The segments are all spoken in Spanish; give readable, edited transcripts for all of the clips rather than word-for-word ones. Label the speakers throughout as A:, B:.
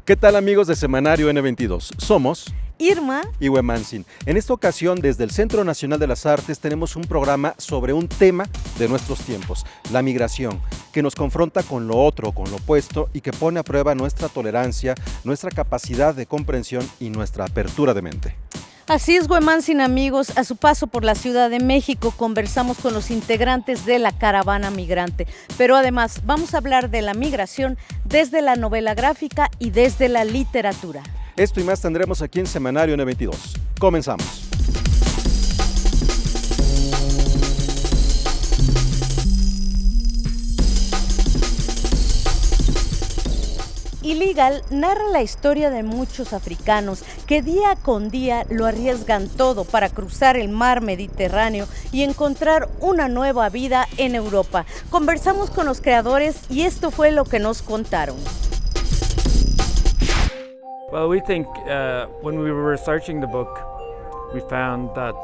A: ¿Qué tal, amigos de Semanario N22? Somos
B: Irma
A: y Huemansin. En esta ocasión, desde el Centro Nacional de las Artes, tenemos un programa sobre un tema de nuestros tiempos, la migración, que nos confronta con lo otro, con lo opuesto y que pone a prueba nuestra tolerancia, nuestra capacidad de comprensión y nuestra apertura de mente.
B: Así es, Huemansin, amigos. A su paso por la Ciudad de México conversamos con los integrantes de la caravana migrante, pero además vamos a hablar de la migración desde la novela gráfica y desde la literatura.
A: Esto y más tendremos aquí en Semanario N22. Comenzamos.
B: Illegal narra la historia de muchos africanos que día con día lo arriesgan todo para cruzar el mar Mediterráneo y encontrar una nueva vida en Europa. Conversamos con los creadores y esto fue lo que nos contaron.
C: Well, we think when we were researching the book, we found that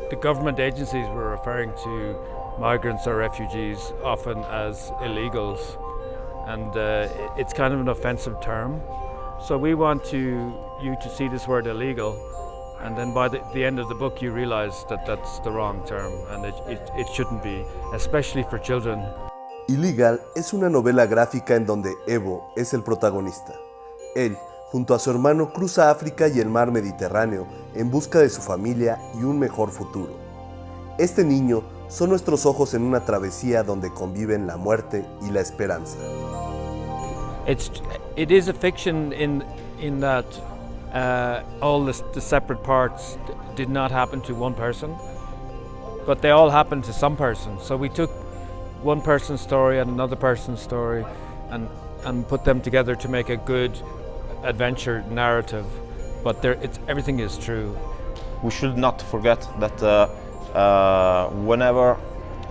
C: the government agencies were referring to migrants or refugees often as illegals. And it's kind of an offensive term. So we want you to see this word illegal, and then by the end of the book you realize that that's the wrong term, and it shouldn't be, especially for children.
D: Illegal es una novela gráfica en donde Evo es el protagonista. Él, junto a su hermano, cruza África y el mar Mediterráneo en busca de su familia y un mejor futuro. Este niño son nuestros ojos en una travesía donde conviven la muerte y la esperanza.
C: It is a fiction in that all the separate parts did not happen to one person, but they all happened to some person. So we took one person's story and another person's story and put them together to make a good adventure narrative. But everything is true.
E: We should not forget that whenever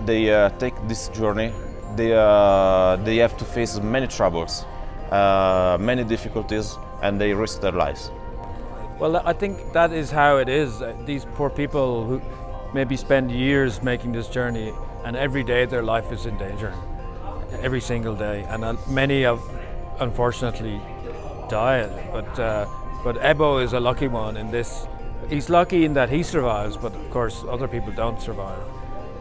E: they take this journey, they have to face many troubles, many difficulties, and they risk their lives.
C: Well, I think that is how it is. These poor people who maybe spend years making this journey, and every day their life is in danger, every single day, and many have unfortunately died. But Ebo is a lucky one in this. He's lucky in that he survives, but of course other people don't survive.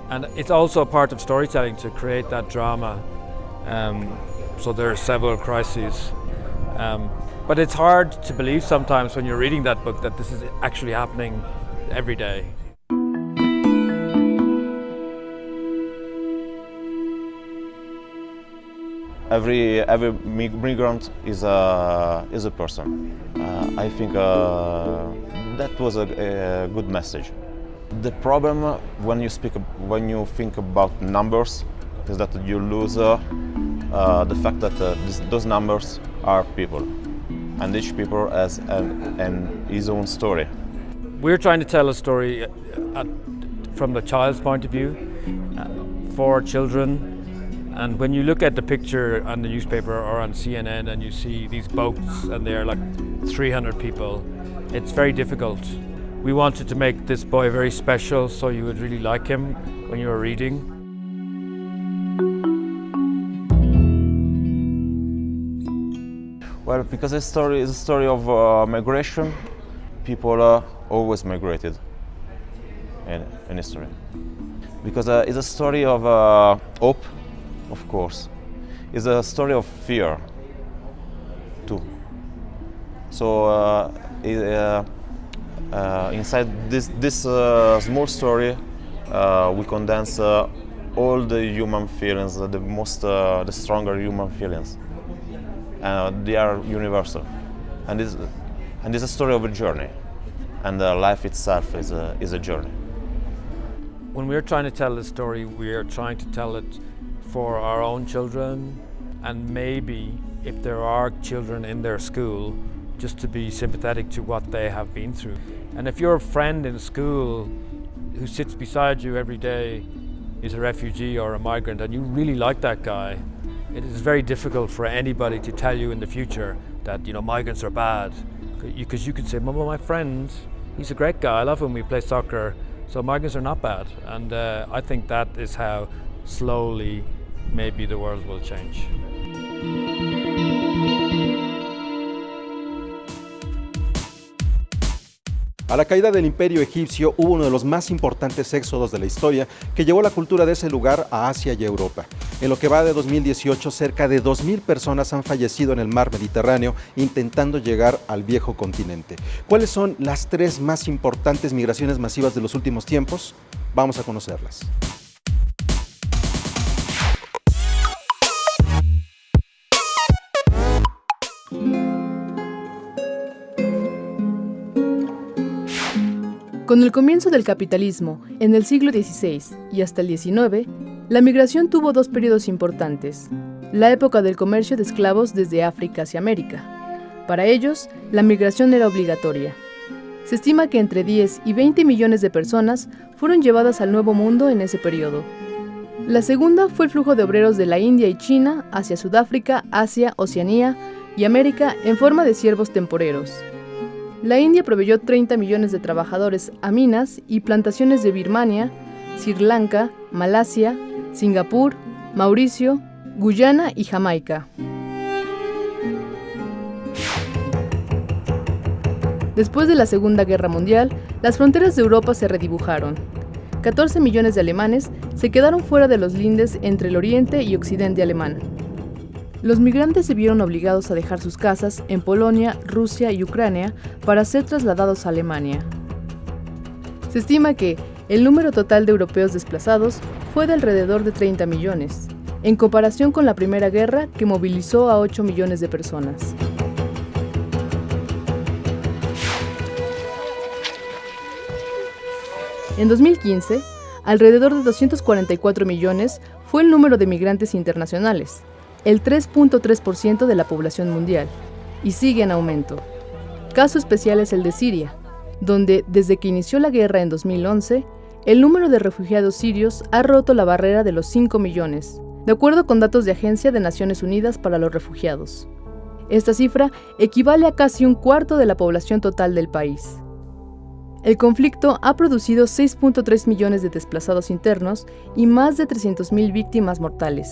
C: And it's also a part of storytelling to create that drama. So there are several crises. But it's hard to believe sometimes when you're reading that book that this is actually happening every day.
E: Every migrant is a person. I think that was a good message. The problem when you think about numbers is that you lose the fact that those numbers are people, and each people has his own story.
C: We're trying to tell a story from the child's point of view, for children. And when you look at the picture on the newspaper or on CNN and you see these boats and they're like 300 people, it's very difficult. We wanted to make this boy very special so you would really like him when you were reading.
E: Well, because this story is a story of migration. People always migrated in history. Because it's a story of hope, of course. It's a story of fear, too. So inside this small story, we condense all the human feelings, the stronger human feelings. They are universal, and it's a story of a journey, and life itself is a journey.
C: When we're trying to tell this story, we are trying to tell it for our own children, and maybe if there are children in their school, just to be sympathetic to what they have been through. And if your friend in school who sits beside you every day is a refugee or a migrant and you really like that guy, it is very difficult for anybody to tell you in the future that migrants are bad, because you could say, "Mama, my friend, he's a great guy, I love him, we play soccer, so migrants are not bad." And I think that is how slowly maybe the world will change.
A: A la caída del Imperio egipcio hubo uno de los más importantes éxodos de la historia que llevó la cultura de ese lugar a Asia y Europa. En lo que va de 2018, cerca de 2.000 personas han fallecido en el mar Mediterráneo intentando llegar al viejo continente. ¿Cuáles son las 3 más importantes migraciones masivas de los últimos tiempos? Vamos a conocerlas.
F: Con el comienzo del capitalismo, en el siglo XVI y hasta el XIX, la migración tuvo 2 periodos importantes. La época del comercio de esclavos desde África hacia América. Para ellos, la migración era obligatoria. Se estima que entre 10 y 20 millones de personas fueron llevadas al Nuevo Mundo en ese periodo. La segunda fue el flujo de obreros de la India y China hacia Sudáfrica, Asia, Oceanía y América en forma de siervos temporeros. La India proveyó 30 millones de trabajadores a minas y plantaciones de Birmania, Sri Lanka, Malasia, Singapur, Mauricio, Guyana y Jamaica. Después de la Segunda Guerra Mundial, las fronteras de Europa se redibujaron. 14 millones de alemanes se quedaron fuera de los lindes entre el oriente y occidente alemán. Los migrantes se vieron obligados a dejar sus casas en Polonia, Rusia y Ucrania para ser trasladados a Alemania. Se estima que el número total de europeos desplazados fue de alrededor de 30 millones, en comparación con la Primera Guerra, que movilizó a 8 millones de personas. En 2015, alrededor de 244 millones fue el número de migrantes internacionales, el 3.3% de la población mundial, y sigue en aumento. Caso especial es el de Siria, donde desde que inició la guerra en 2011, el número de refugiados sirios ha roto la barrera de los 5 millones, de acuerdo con datos de Agencia de Naciones Unidas para los Refugiados. Esta cifra equivale a casi un cuarto de la población total del país. El conflicto ha producido 6.3 millones de desplazados internos y más de 300.000 víctimas mortales.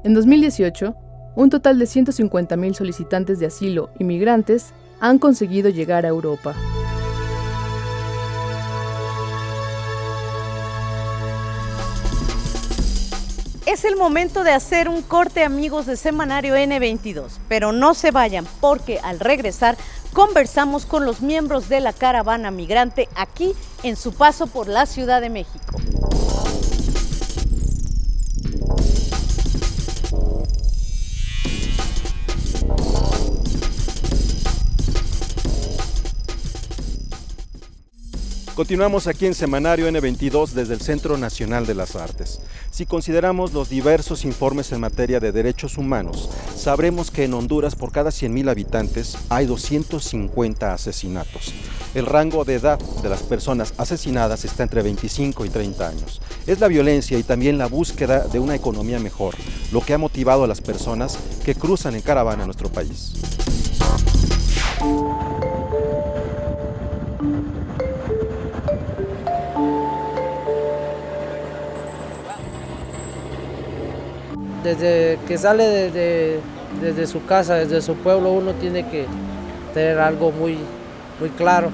F: En 2018, un total de 150.000 solicitantes de asilo y migrantes han conseguido llegar a Europa.
B: Es el momento de hacer un corte, amigos de Semanario N22, pero no se vayan porque al regresar conversamos con los miembros de la caravana migrante aquí en su paso por la Ciudad de México.
A: Continuamos aquí en Semanario N22 desde el Centro Nacional de las Artes. Si consideramos los diversos informes en materia de derechos humanos, sabremos que en Honduras por cada 100.000 habitantes hay 250 asesinatos. El rango de edad de las personas asesinadas está entre 25 y 30 años. Es la violencia y también la búsqueda de una economía mejor lo que ha motivado a las personas que cruzan en caravana a nuestro país.
G: Desde que sale desde su casa, desde su pueblo, uno tiene que tener algo muy claro.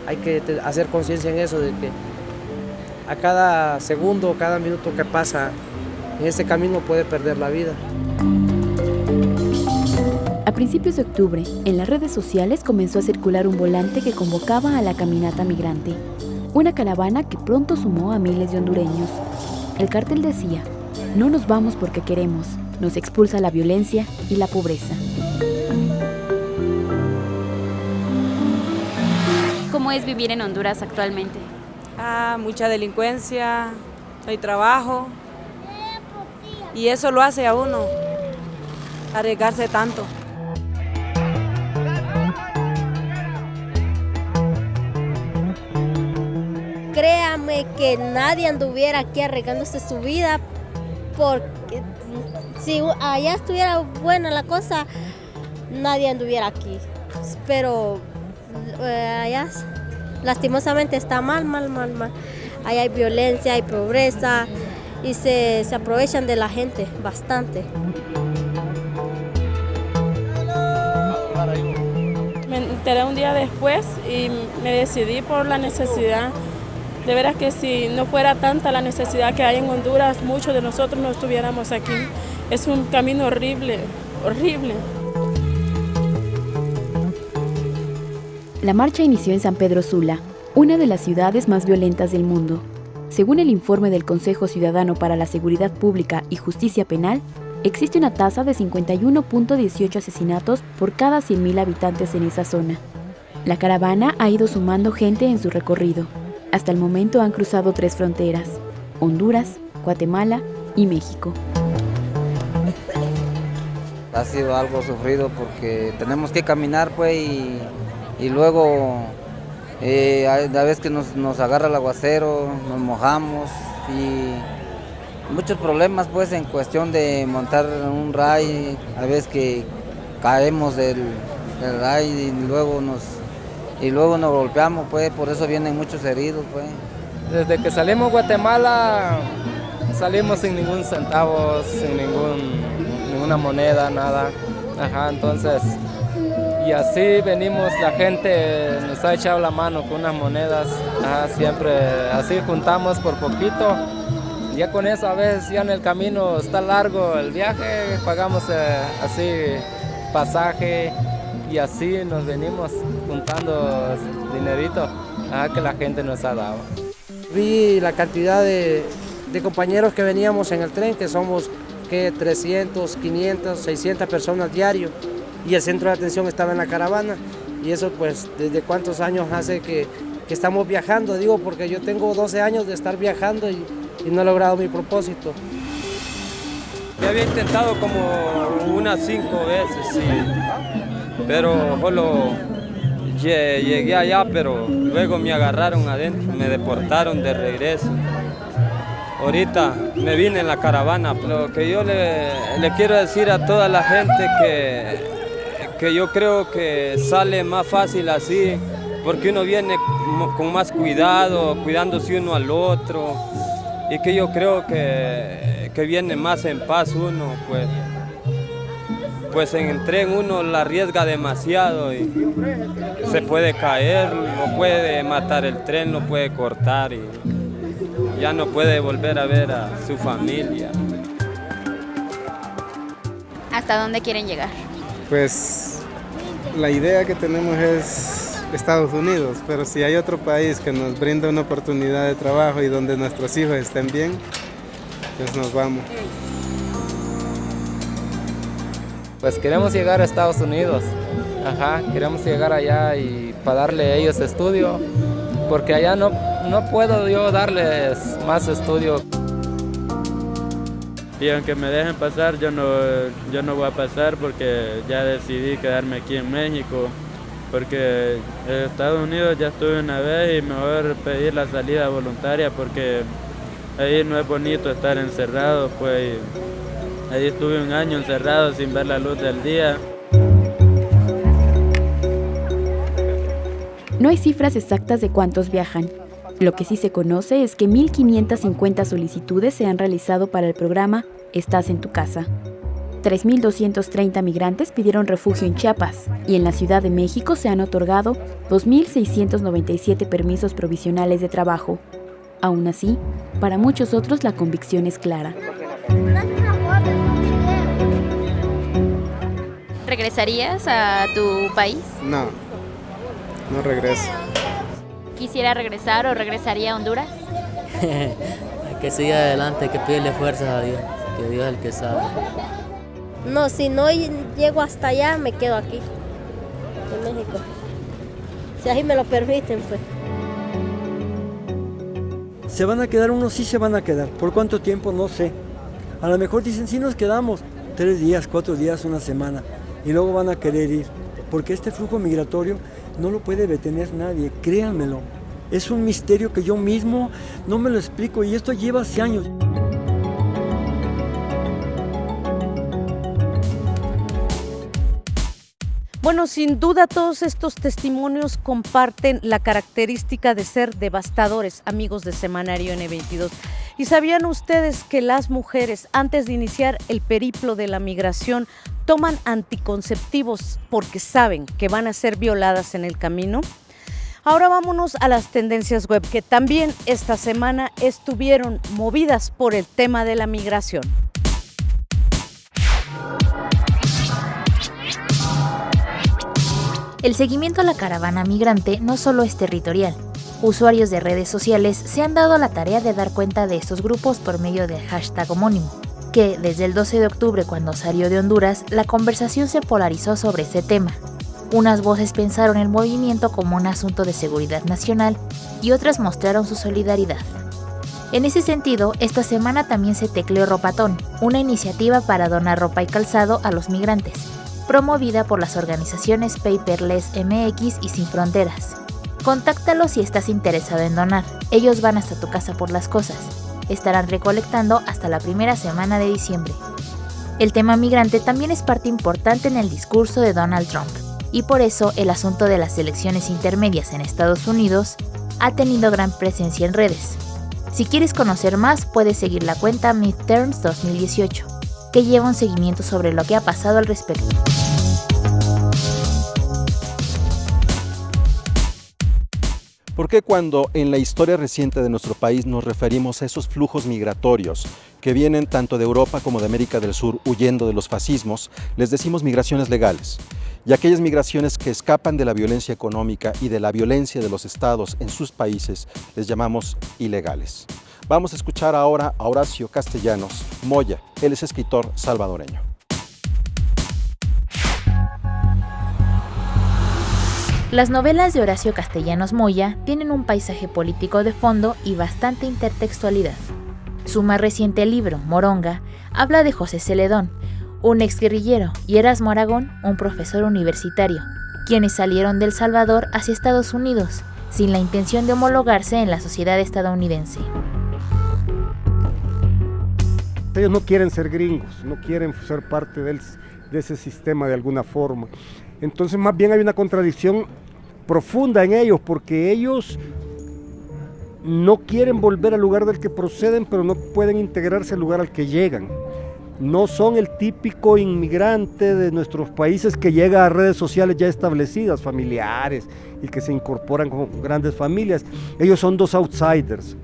G: Hay que hacer conciencia en eso, de que a cada segundo, cada minuto que pasa en este camino puede perder la vida.
H: A principios de octubre, en las redes sociales comenzó a circular un volante que convocaba a la caminata migrante, una caravana que pronto sumó a miles de hondureños. El cartel decía: "No nos vamos porque queremos, nos expulsa la violencia y la pobreza".
I: ¿Cómo es vivir en Honduras actualmente?
J: Mucha delincuencia, no hay trabajo y eso lo hace a uno arriesgarse tanto.
K: Créame que nadie anduviera aquí arriesgándose su vida, porque si allá estuviera buena la cosa, nadie anduviera aquí. Pero allá lastimosamente está mal. Allá hay violencia, hay pobreza y se aprovechan de la gente bastante.
L: enteré un día después y me decidí por la necesidad. De veras que si no fuera tanta la necesidad que hay en Honduras, muchos de nosotros no estuviéramos aquí. Es un camino horrible, horrible.
H: La marcha inició en San Pedro Sula, una de las ciudades más violentas del mundo. Según el informe del Consejo Ciudadano para la Seguridad Pública y Justicia Penal, existe una tasa de 51.18 asesinatos por cada 100.000 habitantes en esa zona. La caravana ha ido sumando gente en su recorrido. Hasta el momento han cruzado 3 fronteras: Honduras, Guatemala y México.
M: Ha sido algo sufrido porque tenemos que caminar pues y luego a veces que nos agarra el aguacero, nos mojamos y muchos problemas pues en cuestión de montar un ray, a veces que caemos del ray y luego nos golpeamos pues, por eso vienen muchos heridos pues.
G: Desde que salimos de Guatemala salimos sin ningún centavo, sin ninguna moneda, nada. Ajá, entonces, y así venimos, la gente nos ha echado la mano con unas monedas, ajá, siempre así juntamos por poquito. Ya con eso a veces ya en el camino está largo el viaje, pagamos así pasaje y así nos venimos juntando dinerito que la gente nos ha dado. Vi la cantidad de compañeros que veníamos en el tren, que somos 300, 500, 600 personas diario, y el centro de atención estaba en la caravana, y eso pues desde cuántos años hace que estamos viajando, digo, porque yo tengo 12 años de estar viajando y no he logrado mi propósito.
N: Ya había intentado como unas 5 veces, sí, pero solo llegué allá, pero luego me agarraron adentro, me deportaron de regreso. Ahorita me vine en la caravana. Lo que yo le quiero decir a toda la gente que yo creo que sale más fácil así, porque uno viene con más cuidado, cuidándose uno al otro, y que yo creo que viene más en paz uno, pues en el tren uno la arriesga demasiado y se puede caer, lo puede matar el tren, lo puede cortar y ya no puede volver a ver a su familia.
I: ¿Hasta dónde quieren llegar?
O: Pues la idea que tenemos es Estados Unidos, pero si hay otro país que nos brinda una oportunidad de trabajo y donde nuestros hijos estén bien, pues nos vamos.
G: Pues queremos llegar a Estados Unidos, queremos llegar allá y para darle a ellos estudio, porque allá no puedo yo darles más estudio.
P: Y aunque me dejen pasar, yo no voy a pasar porque ya decidí quedarme aquí en México, porque en Estados Unidos ya estuve una vez y mejor pedir la salida voluntaria porque ahí no es bonito estar encerrado, pues ahí estuve 1 año encerrado sin ver la luz del día.
H: No hay cifras exactas de cuántos viajan. Lo que sí se conoce es que 1.550 solicitudes se han realizado para el programa Estás en tu casa. 3.230 migrantes pidieron refugio en Chiapas y en la Ciudad de México se han otorgado 2.697 permisos provisionales de trabajo. Aún así, para muchos otros la convicción es clara.
I: ¿Regresarías a tu país?
O: No regreso.
I: ¿Quisiera regresar o regresaría a Honduras?
Q: Que siga adelante, que pídele fuerzas a Dios, que Dios es el que sabe.
K: No, si no llego hasta allá, me quedo aquí, en México. Si así me lo permiten, pues.
R: ¿Se van a quedar unos? Sí se van a quedar. ¿Por cuánto tiempo? No sé. A lo mejor dicen, sí nos quedamos 3 días, 4 días, 1 semana. Y luego van a querer ir. Porque este flujo migratorio no lo puede detener nadie, créanmelo. Es un misterio que yo mismo no me lo explico y esto lleva hace años.
B: Bueno, sin duda todos estos testimonios comparten la característica de ser devastadores, amigos de Semanario N22. ¿Y sabían ustedes que las mujeres, antes de iniciar el periplo de la migración, toman anticonceptivos porque saben que van a ser violadas en el camino? Ahora vámonos a las tendencias web, que también esta semana estuvieron movidas por el tema de la migración.
S: El seguimiento a la caravana migrante no solo es territorial. Usuarios de redes sociales se han dado la tarea de dar cuenta de estos grupos por medio del hashtag homónimo, que desde el 12 de octubre, cuando salió de Honduras, la conversación se polarizó sobre este tema. Unas voces pensaron el movimiento como un asunto de seguridad nacional y otras mostraron su solidaridad. En ese sentido, esta semana también se tecleó Ropatón, una iniciativa para donar ropa y calzado a los migrantes, promovida por las organizaciones Paperless MX y Sin Fronteras. Contáctalos si estás interesado en donar. Ellos van hasta tu casa por las cosas. Estarán recolectando hasta la primera semana de diciembre. El tema migrante también es parte importante en el discurso de Donald Trump, y por eso el asunto de las elecciones intermedias en Estados Unidos ha tenido gran presencia en redes. Si quieres conocer más, puedes seguir la cuenta Midterms 2018, que lleva un seguimiento sobre lo que ha pasado al respecto.
A: ¿Por qué cuando en la historia reciente de nuestro país nos referimos a esos flujos migratorios que vienen tanto de Europa como de América del Sur huyendo de los fascismos, les decimos migraciones legales? Y aquellas migraciones que escapan de la violencia económica y de la violencia de los estados en sus países les llamamos ilegales. Vamos a escuchar ahora a Horacio Castellanos Moya. Él es escritor salvadoreño.
S: Las novelas de Horacio Castellanos Moya tienen un paisaje político de fondo y bastante intertextualidad. Su más reciente libro, Moronga, habla de José Celedón, un exguerrillero, y Erasmo Aragón, un profesor universitario, quienes salieron de El Salvador hacia Estados Unidos, sin la intención de homologarse en la sociedad estadounidense.
T: Ellos no quieren ser gringos, no quieren ser parte de ese sistema de alguna forma. Entonces más bien hay una contradicción profunda en ellos, porque ellos no quieren volver al lugar del que proceden, pero no pueden integrarse al lugar al que llegan. No son el típico inmigrante de nuestros países que llega a redes sociales ya establecidas, familiares, y que se incorporan como grandes familias. Ellos son dos outsiders,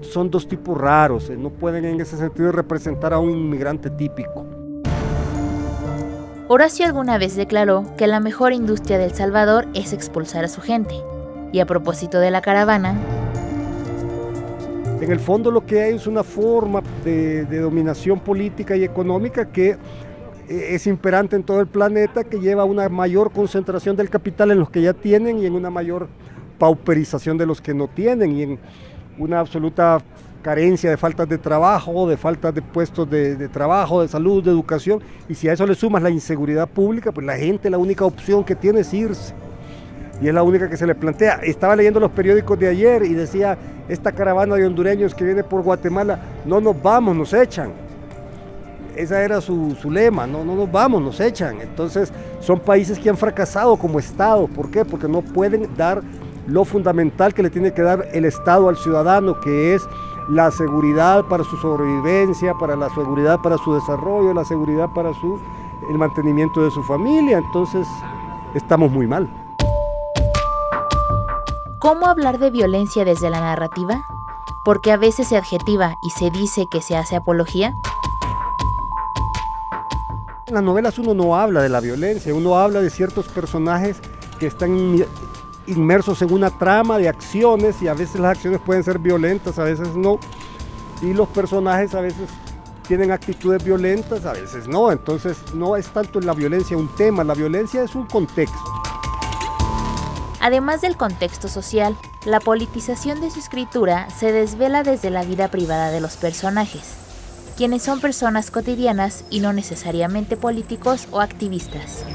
T: son dos tipos raros, no pueden en ese sentido representar a un inmigrante típico.
S: Horacio alguna vez declaró que la mejor industria de El Salvador es expulsar a su gente. Y a propósito de la caravana,
T: en el fondo lo que hay es una forma de dominación política y económica que es imperante en todo el planeta, que lleva a una mayor concentración del capital en los que ya tienen y en una mayor pauperización de los que no tienen, y en una absoluta carencia de faltas de trabajo, de faltas de puestos de trabajo, de salud, de educación. Y si a eso le sumas la inseguridad pública, pues la gente la única opción que tiene es irse. Y es la única que se le plantea. Estaba leyendo los periódicos de ayer y decía, esta caravana de hondureños que viene por Guatemala, no nos vamos, nos echan. Esa era su lema, no nos vamos, nos echan. Entonces son países que han fracasado como Estado. ¿Por qué? Porque no pueden dar lo fundamental que le tiene que dar el Estado al ciudadano, que es la seguridad para su sobrevivencia, para la seguridad para su desarrollo, la seguridad para el mantenimiento de su familia. Entonces estamos muy mal.
S: ¿Cómo hablar de violencia desde la narrativa? Porque a veces se adjetiva y se dice que se hace apología.
T: En las novelas uno no habla de la violencia, uno habla de ciertos personajes que están inmersos en una trama de acciones, y a veces las acciones pueden ser violentas, a veces no, y los personajes a veces tienen actitudes violentas, a veces no. Entonces no es tanto en la violencia un tema, la violencia es un contexto.
S: Además del contexto social, la politización de su escritura se desvela desde la vida privada de los personajes, quienes son personas cotidianas y no necesariamente políticos o activistas.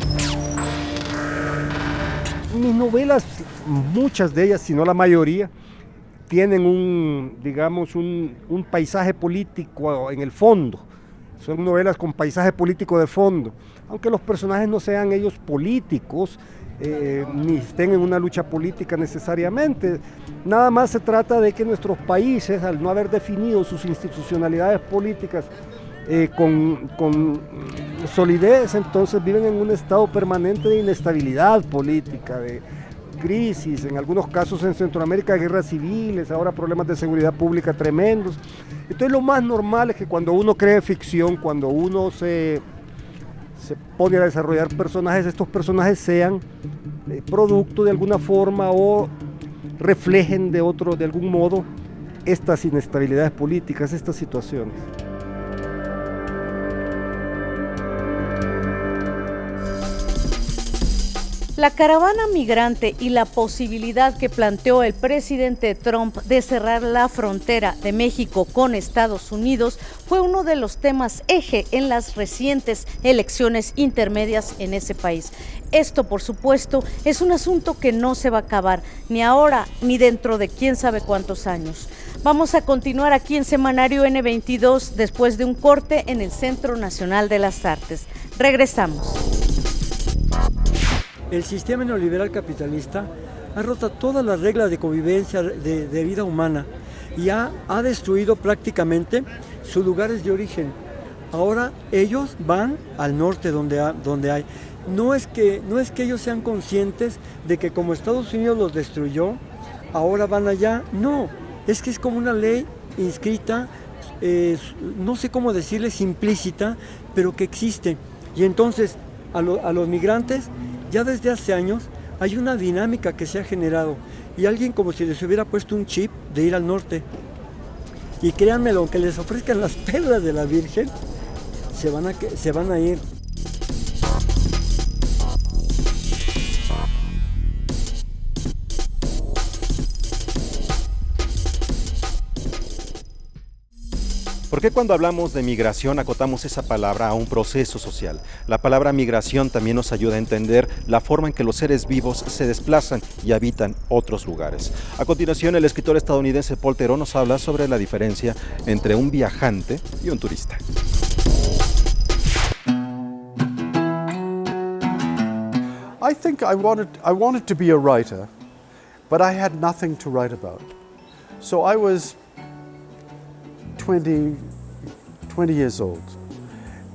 T: Mis novelas, muchas de ellas, si no la mayoría, tienen un paisaje político en el fondo. son novelas con paisaje político de fondo, aunque los personajes no sean ellos políticos, ni estén en una lucha política necesariamente. Nada más se trata de que nuestros países, al no haber definido sus institucionalidades políticas con solidez, entonces viven en un estado permanente de inestabilidad política, de crisis, en algunos casos en Centroamérica guerras civiles, ahora problemas de seguridad pública tremendos. Entonces lo más normal es que cuando uno cree ficción, cuando uno se pone a desarrollar personajes, estos personajes sean producto de alguna forma o reflejen de algún modo estas inestabilidades políticas, estas situaciones.
B: La caravana migrante y la posibilidad que planteó el presidente Trump de cerrar la frontera de México con Estados Unidos fue uno de los temas eje en las recientes elecciones intermedias en ese país. Esto, por supuesto, es un asunto que no se va a acabar, ni ahora ni dentro de quién sabe cuántos años. Vamos a continuar aquí en Semanario N22 después de un corte en el Centro Nacional de las Artes. Regresamos.
R: El sistema neoliberal capitalista ha roto todas las reglas de convivencia de vida humana y ha destruido prácticamente sus lugares de origen. Ahora ellos van al norte donde hay. No es que ellos sean conscientes de que como Estados Unidos los destruyó, ahora van allá. No, es que es como una ley inscrita, no sé cómo decirles, implícita, pero que existe. Y entonces a los migrantes, ya desde hace años hay una dinámica que se ha generado y alguien como si les hubiera puesto un chip de ir al norte. Y créanmelo, aunque les ofrezcan las perlas de la Virgen, se van a ir.
A: ¿Por qué cuando hablamos de migración acotamos esa palabra a un proceso social? La palabra migración también nos ayuda a entender la forma en que los seres vivos se desplazan y habitan otros lugares. A continuación, el escritor estadounidense Paul Theroux nos habla sobre la diferencia entre un viajante y un turista.
U: I think I wanted to be a writer, but I had nothing to write about. So I was 20 years old,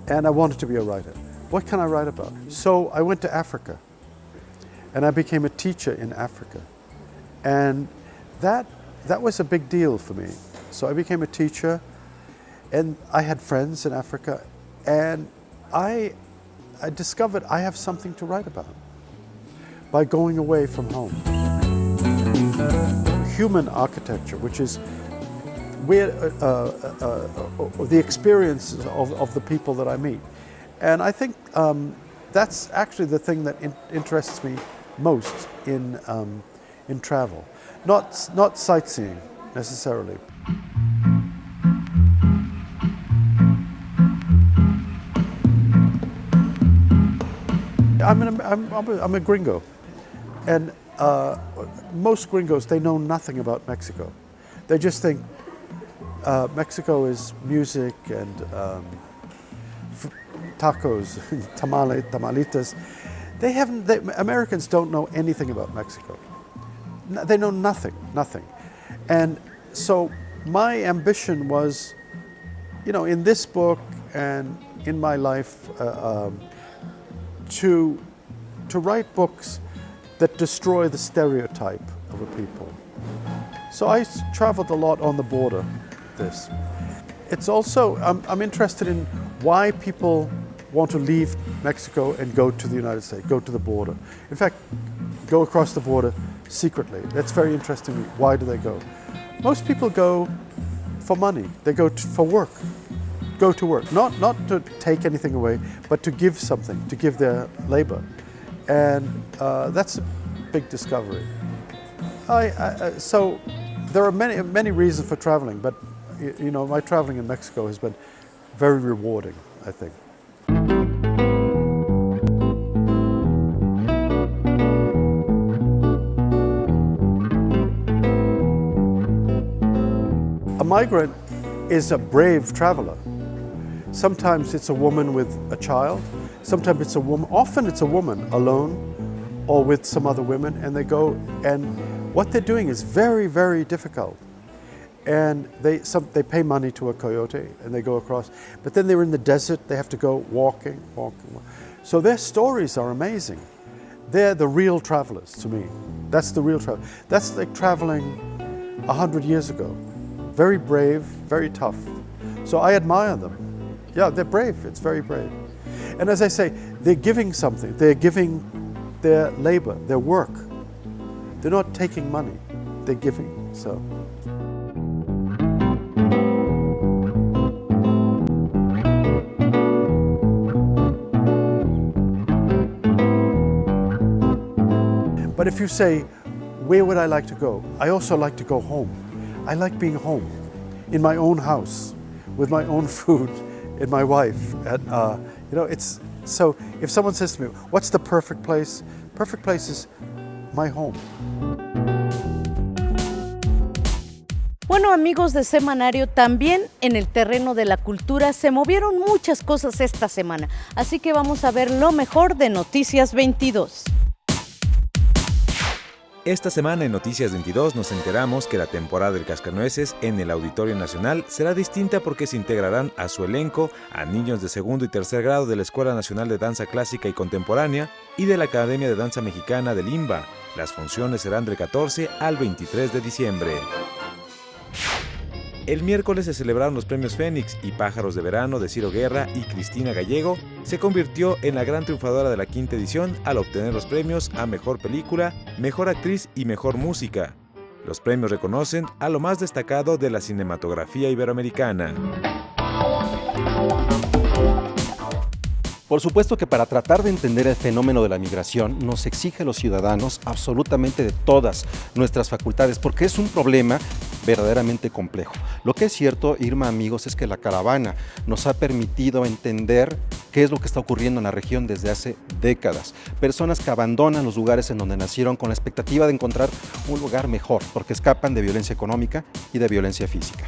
U: and I wanted to be a writer. What can I write about? So I went to Africa, and I became a teacher in Africa. And that was a big deal for me. So I became a teacher, and I had friends in Africa, and I discovered I have something to write about by going away from home. Human architecture, which is where the experiences of the people that I meet. And I think that's actually the thing that interests me most in travel, not sightseeing necessarily. I'm a gringo, and most gringos, they know nothing about Mexico. They just think Mexico is music and tacos, tamalitas. Americans don't know anything about Mexico. They know nothing. And so my ambition was, in this book and in my life, to write books that destroy the stereotype of a people. So I traveled a lot on the border. It's also, I'm interested in why people want to leave Mexico and go to the United States, go to the border. In fact, go across the border secretly. That's very interesting to me. Why do they go? Most people go for money. They go for work. Go to work. Not to take anything away, but to give something, to give their labor. And that's a big discovery. So there are many reasons for traveling, but my traveling in Mexico has been very rewarding, I think. A migrant is a brave traveler. Sometimes it's a woman with a child. Sometimes it's a woman, often it's a woman alone or with some other women, and they go, and what they're doing is very, very difficult. And they pay money to a coyote and they go across, but then they're in the desert, they have to go walking. So their stories are amazing. They're the real travelers to me. That's the real travel. That's like traveling 100 years ago. Very brave, very tough. So I admire them. Yeah, they're brave, it's very brave. And as I say, they're giving something. They're giving their labor, their work. They're not taking money, they're giving, so. But if you say, where would I like to go? I also like to go home. I like being home, in my own house, with my own food, and my wife. And, you know, it's, so if someone says to me, what's the perfect place? Perfect place is my home.
B: Bueno, amigos de Semanario, también en el terreno de la cultura se movieron muchas cosas esta semana, así que vamos a ver lo mejor de Noticias 22.
D: Esta semana en Noticias 22 nos enteramos que la temporada del Cascanueces en el Auditorio Nacional será distinta porque se integrarán a su elenco a niños de segundo y tercer grado de la Escuela Nacional de Danza Clásica y Contemporánea y de la Academia de Danza Mexicana del IMBA. Las funciones serán del 14 al 23 de diciembre. El miércoles se celebraron los premios Fénix y Pájaros de Verano de Ciro Guerra y Cristina Gallego se convirtió en la gran triunfadora de la quinta edición al obtener los premios a Mejor Película, Mejor Actriz y Mejor Música. Los premios reconocen a lo más destacado de la cinematografía iberoamericana.
A: Por supuesto que para tratar de entender el fenómeno de la migración nos exige a los ciudadanos absolutamente de todas nuestras facultades, porque es un problema verdaderamente complejo. Lo que es cierto, Irma, amigos, es que la caravana nos ha permitido entender qué es lo que está ocurriendo en la región desde hace décadas. Personas que abandonan los lugares en donde nacieron con la expectativa de encontrar un lugar mejor, porque escapan de violencia económica y de violencia física.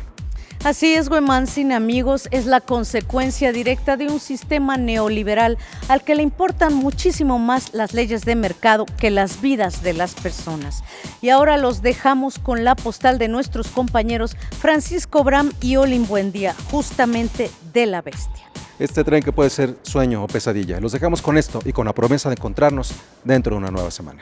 B: Así es, Huemansin, amigos, es la consecuencia directa de un sistema neoliberal al que le importan muchísimo más las leyes de mercado que las vidas de las personas. Y ahora los dejamos con la postal de nuestros compañeros Francisco Bram y Olin Buendía, justamente de La Bestia.
A: Este tren que puede ser sueño o pesadilla. Los dejamos con esto y con la promesa de encontrarnos dentro de una nueva semana.